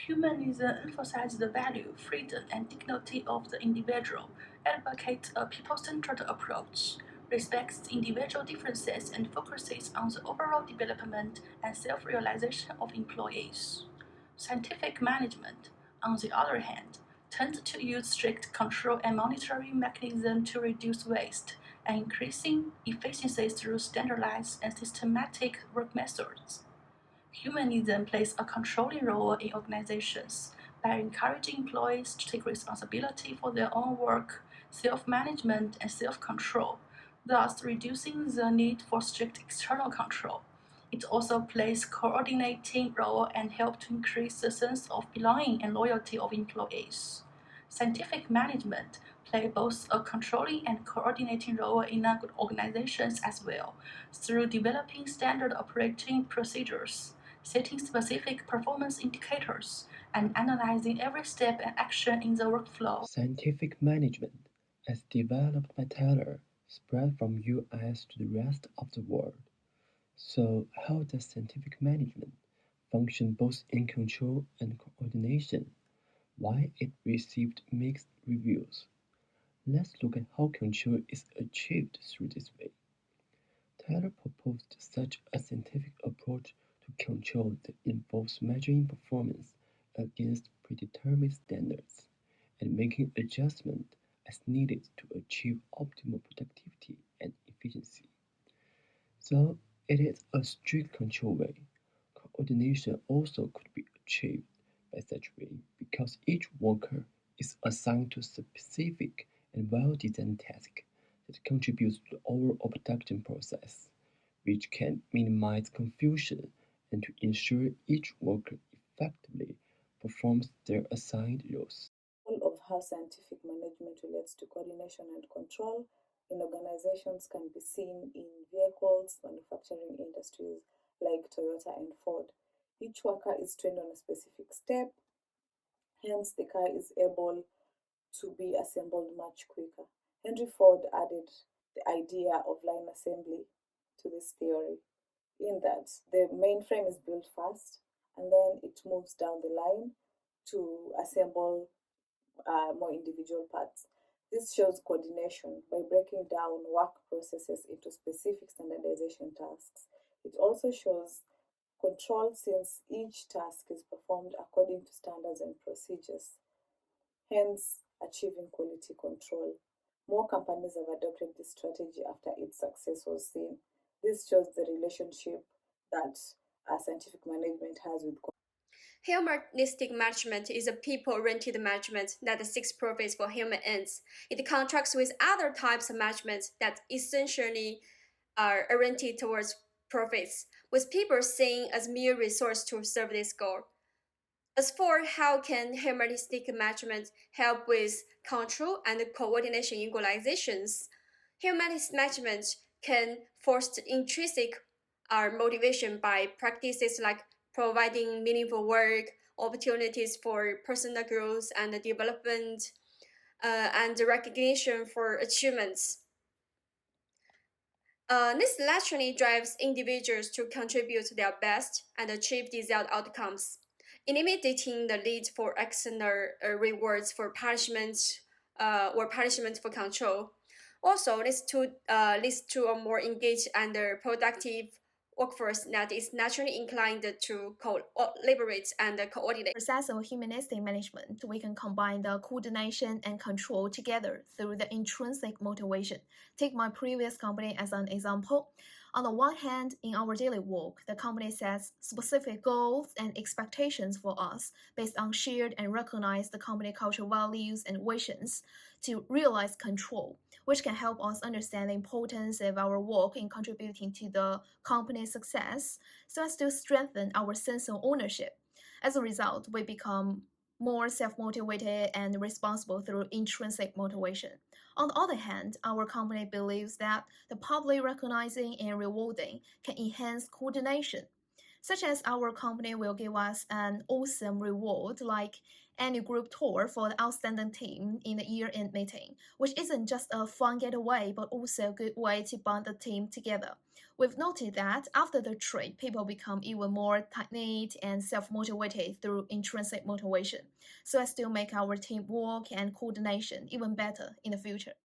Humanism emphasizes the value, freedom, and dignity of the individual, advocates a people-centered approach, respects individual differences, and focuses on the overall development and self-realization of employees. Scientific management, on the other hand, tends to use strict control and monitoring mechanisms to reduce waste and increasing efficiency through standardized and systematic work methods. Humanism plays a controlling role in organizations by encouraging employees to take responsibility for their own work, self-management, and self-control, thus reducing the need for strict external control. It also plays coordinating role and helps to increase the sense of belonging and loyalty of employees. Scientific management play both a controlling and coordinating role in organizations as well, through developing standard operating procedures, setting specific performance indicators, and analyzing every step and action in the workflow. Scientific management, as developed by Taylor, spread from US to the rest of the world. So how does scientific management function both in control and coordination? Why it received mixed reviews? Let's look at how control is achieved through this way. Taylor proposed such a scientific approach to control that involves measuring performance against predetermined standards and making adjustments as needed to achieve optimal productivity and efficiency. So it is a strict control way. Coordination also could be achieved by such way because each worker is assigned to a specific and well-designed task that contributes to the overall production process, which can minimize confusion and to ensure each worker effectively performs their assigned roles. Of how scientific management relates to coordination and control in organizations can be seen in vehicles manufacturing industries like Toyota and Ford. Each worker is trained on a specific step, hence, the car is able to be assembled much quicker. Henry Ford added the idea of line assembly to this theory, in that the main frame is built first and then it moves down the line to assemble more individual parts. This shows coordination by breaking down work processes into specific standardization tasks. It also shows control since each task is performed according to standards and procedures, hence achieving quality control. More companies have adopted this strategy after its success was seen. This shows the relationship that scientific management has with. Humanistic management is a people-oriented management that seeks profits for human ends. It contrasts with other types of management that essentially are oriented towards profits, with people seen as mere resource to serve this goal. As for how can humanistic management help with control and coordination in organizations, humanistic management can foster intrinsic motivation by practices like providing meaningful work, opportunities for personal growth and development, and recognition for achievements. This naturally drives individuals to contribute their best and achieve desired outcomes, eliminating the need for external rewards for punishment or punishment for control. Also, leads to a more engaged and productive workforce that is naturally inclined to collaborate and coordinate. Process of humanistic management, we can combine the coordination and control together through the intrinsic motivation. Take my previous company as an example. On the one hand, in our daily work, the company sets specific goals and expectations for us based on shared and recognized company cultural values and visions to realize control, which can help us understand the importance of our work in contributing to the company's success so as to strengthen our sense of ownership. As a result, we become more self-motivated and responsible through intrinsic motivation. On the other hand, our company believes that the public recognizing and rewarding can enhance coordination, such as our company will give us an awesome reward like annual group tour for the outstanding team in the year-end meeting, which isn't just a fun getaway but also a good way to bond the team together. We've noted that after the trip, people become even more tight-knit and self-motivated through intrinsic motivation, so as to make our teamwork and coordination even better in the future.